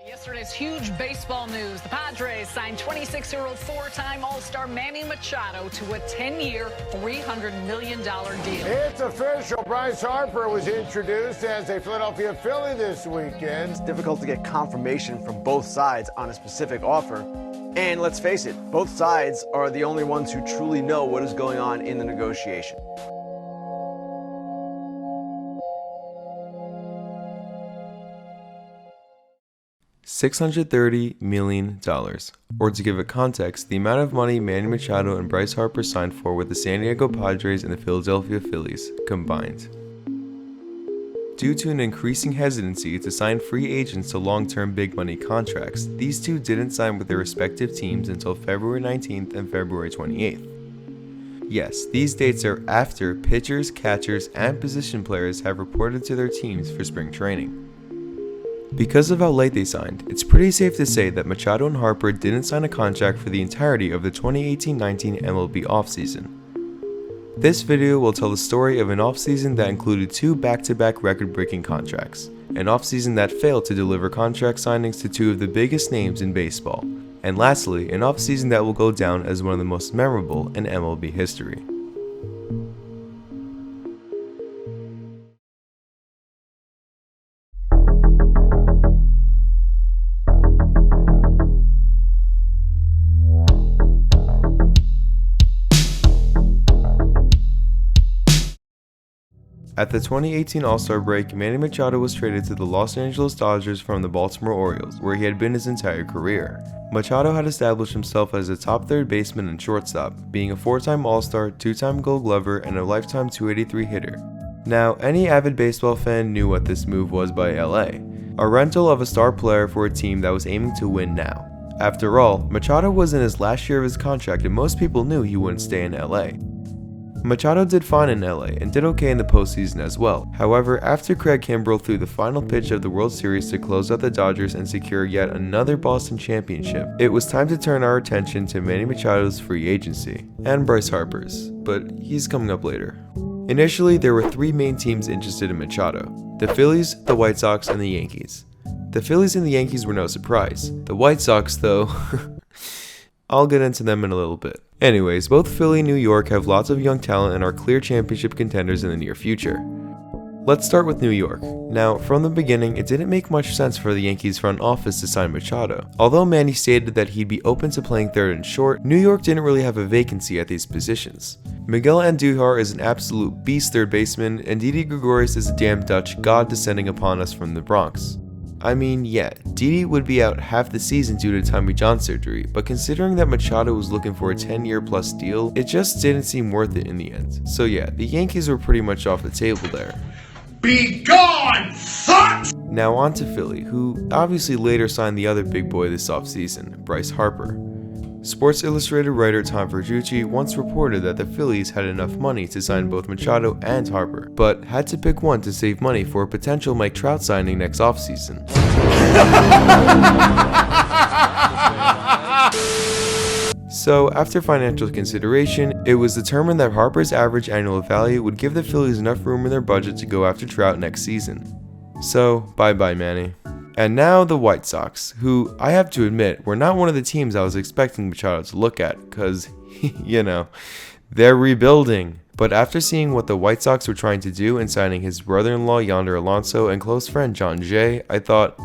Yesterday's huge baseball news. The Padres signed 26-year-old four-time All-Star Manny Machado to a 10-year, $300 million deal. It's official. Bryce Harper was introduced as a Philadelphia Philly this weekend. It's difficult to get confirmation from both sides on a specific offer. And let's face it, both sides are the only ones who truly know what is going on in the negotiation. $630 million, or to give it context, the amount of money Manny Machado and Bryce Harper signed for with the San Diego Padres and the Philadelphia Phillies combined. Due to an increasing hesitancy to sign free agents to long-term big money contracts, these two didn't sign with their respective teams until February 19th and February 28th. Yes, these dates are after pitchers, catchers, and position players have reported to their teams for spring training. Because of how late they signed, it's pretty safe to say that Machado and Harper didn't sign a contract for the entirety of the 2018-19 MLB offseason. This video will tell the story of an offseason that included two back-to-back record-breaking contracts, an offseason that failed to deliver contract signings to two of the biggest names in baseball, and lastly, an offseason that will go down as one of the most memorable in MLB history. At the 2018 All-Star break, Manny Machado was traded to the Los Angeles Dodgers from the Baltimore Orioles, where he had been his entire career. Machado had established himself as a top third baseman and shortstop, being a four-time All-Star, two-time Gold Glover, and a lifetime .283 hitter. Now, any avid baseball fan knew what this move was by LA, a rental of a star player for a team that was aiming to win now. After all, Machado was in his last year of his contract and most people knew he wouldn't stay in LA. Machado did fine in LA and did okay in the postseason as well. However, after Craig Kimbrell threw the final pitch of the World Series to close out the Dodgers and secure yet another Boston championship, it was time to turn our attention to Manny Machado's free agency, and Bryce Harper's, but he's coming up later. Initially, there were three main teams interested in Machado: the Phillies, the White Sox, and the Yankees. The Phillies and the Yankees were no surprise. The White Sox, though, I'll get into them in a little bit. Anyways, both Philly and New York have lots of young talent and are clear championship contenders in the near future. Let's start with New York. Now, from the beginning, it didn't make much sense for the Yankees front office to sign Machado. Although Manny stated that he'd be open to playing third and short, New York didn't really have a vacancy at these positions. Miguel Andujar is an absolute beast third baseman, and Didi Gregorius is a damn Dutch god descending upon us from the Bronx. I mean, yeah, Didi would be out half the season due to Tommy John surgery, but considering that Machado was looking for a 10-year plus deal, it just didn't seem worth it in the end. So yeah, the Yankees were pretty much off the table there. Be gone, fuck! Now on to Philly, who obviously later signed the other big boy this offseason, Bryce Harper. Sports Illustrated writer Tom Verducci once reported that the Phillies had enough money to sign both Machado and Harper, but had to pick one to save money for a potential Mike Trout signing next offseason. So, after financial consideration, it was determined that Harper's average annual value would give the Phillies enough room in their budget to go after Trout next season. So, bye-bye Manny. And now the White Sox, who, I have to admit, were not one of the teams I was expecting Machado to look at, cause, you know, they're rebuilding. But after seeing what the White Sox were trying to do in signing his brother-in-law Yonder Alonso and close friend John Jay, I thought,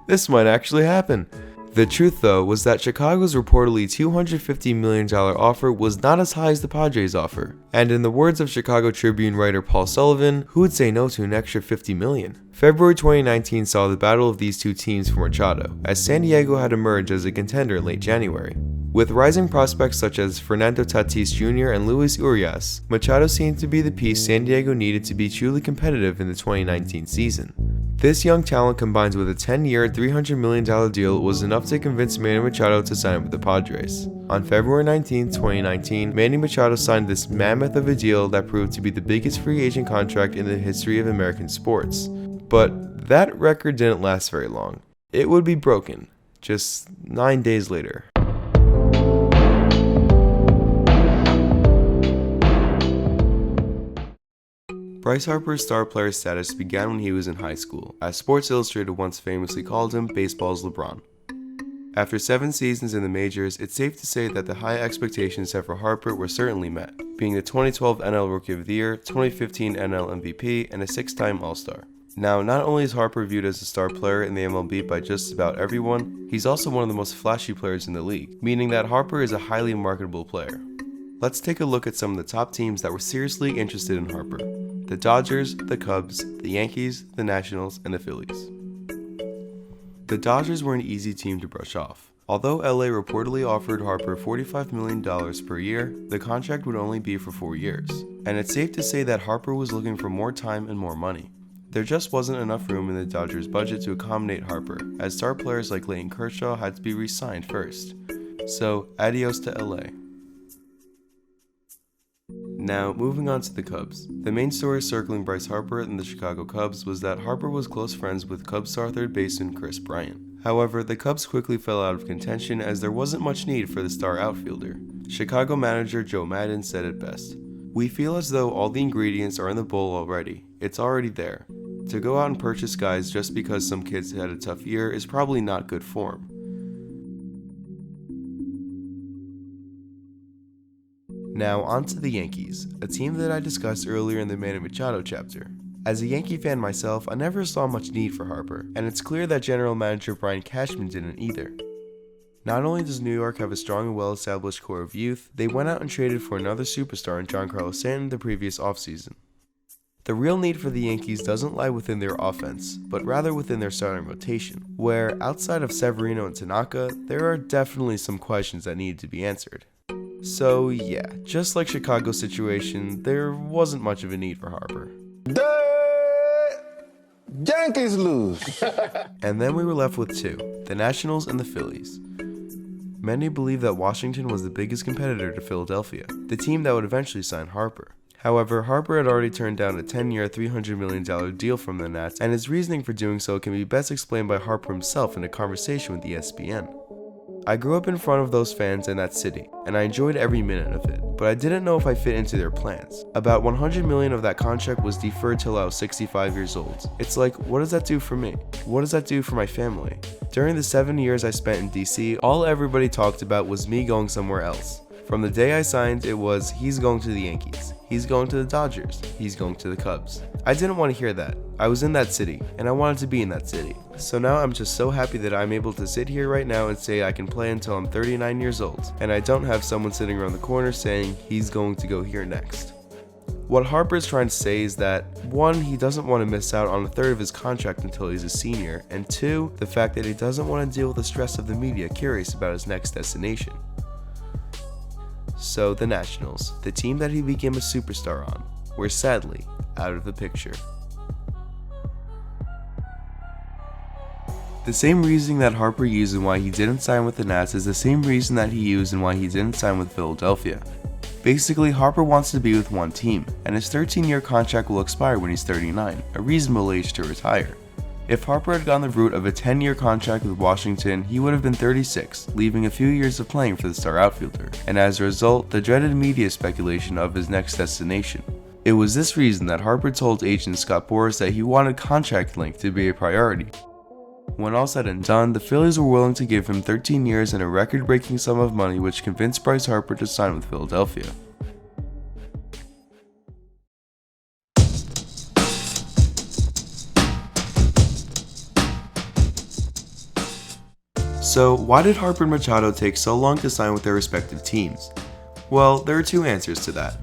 this might actually happen. The truth though was that Chicago's reportedly $250 million offer was not as high as the Padres offer. And in the words of Chicago Tribune writer Paul Sullivan, who would say no to an extra $50 million? February 2019 saw the battle of these two teams for Machado, as San Diego had emerged as a contender in late January. With rising prospects such as Fernando Tatis Jr. and Luis Urias, Machado seemed to be the piece San Diego needed to be truly competitive in the 2019 season. This young talent combined with a 10-year, $300 million deal was enough to convince Manny Machado to sign with the Padres. On February 19, 2019, Manny Machado signed this mammoth of a deal that proved to be the biggest free agent contract in the history of American sports. But that record didn't last very long. It would be broken just 9 days later. Bryce Harper's star player status began when he was in high school, as Sports Illustrated once famously called him baseball's LeBron. After 7 seasons in the majors, it's safe to say that the high expectations set for Harper were certainly met, being the 2012 NL Rookie of the Year, 2015 NL MVP, and a 6-time All-Star. Now, not only is Harper viewed as a star player in the MLB by just about everyone, he's also one of the most flashy players in the league, meaning that Harper is a highly marketable player. Let's take a look at some of the top teams that were seriously interested in Harper: the Dodgers, the Cubs, the Yankees, the Nationals, and the Phillies. The Dodgers were an easy team to brush off. Although LA reportedly offered Harper $45 million per year, the contract would only be for 4 years, and it's safe to say that Harper was looking for more time and more money. There just wasn't enough room in the Dodgers' budget to accommodate Harper, as star players like Clayton Kershaw had to be re-signed first. So, adios to LA. Now, moving on to the Cubs. The main story circling Bryce Harper and the Chicago Cubs was that Harper was close friends with Cubs star third baseman Kris Bryant. However, the Cubs quickly fell out of contention as there wasn't much need for the star outfielder. Chicago manager Joe Maddon said it best: "We feel as though all the ingredients are in the bowl already. It's already there. To go out and purchase guys just because some kids had a tough year is probably not good form." Now on to the Yankees, a team that I discussed earlier in the Manny Machado chapter. As a Yankee fan myself, I never saw much need for Harper, and it's clear that general manager Brian Cashman didn't either. Not only does New York have a strong and well-established core of youth, they went out and traded for another superstar in Giancarlo Stanton the previous offseason. The real need for the Yankees doesn't lie within their offense, but rather within their starting rotation, where, outside of Severino and Tanaka, there are definitely some questions that need to be answered. So yeah, just like Chicago's situation, there wasn't much of a need for Harper. The Yankees lose. And then we were left with two, the Nationals and the Phillies. Many believe that Washington was the biggest competitor to Philadelphia, the team that would eventually sign Harper. However, Harper had already turned down a 10-year, $300 million deal from the Nats, and his reasoning for doing so can be best explained by Harper himself in a conversation with ESPN. "I grew up in front of those fans in that city, and I enjoyed every minute of it, but I didn't know if I fit into their plans. About $100 million of that contract was deferred till I was 65 years old. It's like, what does that do for me? What does that do for my family? During the 7 years I spent in DC, all everybody talked about was me going somewhere else. From the day I signed, it was, he's going to the Yankees, he's going to the Dodgers, he's going to the Cubs. I didn't want to hear that. I was in that city, and I wanted to be in that city. So now I'm just so happy that I'm able to sit here right now and say I can play until I'm 39 years old, and I don't have someone sitting around the corner saying he's going to go here next." What Harper is trying to say is that, 1, he doesn't want to miss out on a third of his contract until he's a senior, and 2, the fact that he doesn't want to deal with the stress of the media curious about his next destination. So the Nationals, the team that he became a superstar on, were sadly out of the picture. The same reasoning that Harper used and why he didn't sign with the Nats is the same reason that he used and why he didn't sign with Philadelphia. Basically, Harper wants to be with one team, and his 13-year contract will expire when he's 39, a reasonable age to retire. If Harper had gone the route of a 10-year contract with Washington, he would have been 36, leaving a few years of playing for the star outfielder, and as a result, the dreaded media speculation of his next destination. It was this reason that Harper told agent Scott Boras that he wanted contract length to be a priority. When all said and done, the Phillies were willing to give him 13 years and a record-breaking sum of money, which convinced Bryce Harper to sign with Philadelphia. So, why did Harper and Machado take so long to sign with their respective teams? Well, there are two answers to that.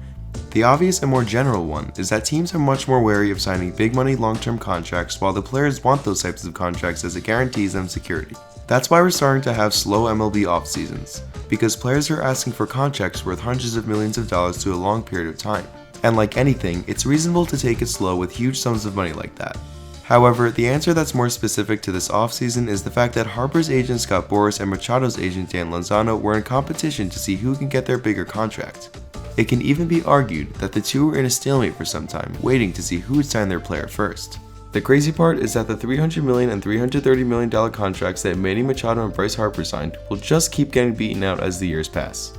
The obvious and more general one is that teams are much more wary of signing big money long-term contracts while the players want those types of contracts as it guarantees them security. That's why we're starting to have slow MLB off-seasons, because players are asking for contracts worth hundreds of millions of dollars to a long period of time. And like anything, it's reasonable to take it slow with huge sums of money like that. However, the answer that's more specific to this offseason is the fact that Harper's agent Scott Boras and Machado's agent Dan Lozano were in competition to see who can get their bigger contract. It can even be argued that the two were in a stalemate for some time, waiting to see who would sign their player first. The crazy part is that the $300 million and $330 million contracts that Manny Machado and Bryce Harper signed will just keep getting beaten out as the years pass.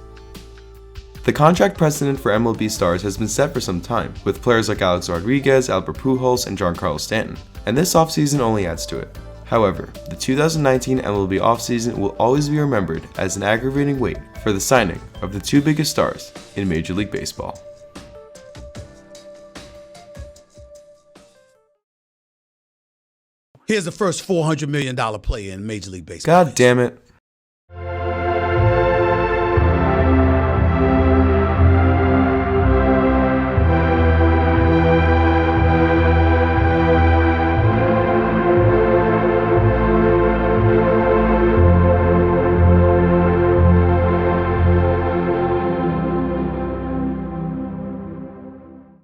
The contract precedent for MLB stars has been set for some time, with players like Alex Rodriguez, Albert Pujols, and Giancarlo Stanton, and this offseason only adds to it. However, the 2019 MLB offseason will always be remembered as an aggravating wait for the signing of the two biggest stars in Major League Baseball. Here's the first $400 million player in Major League Baseball. God damn it.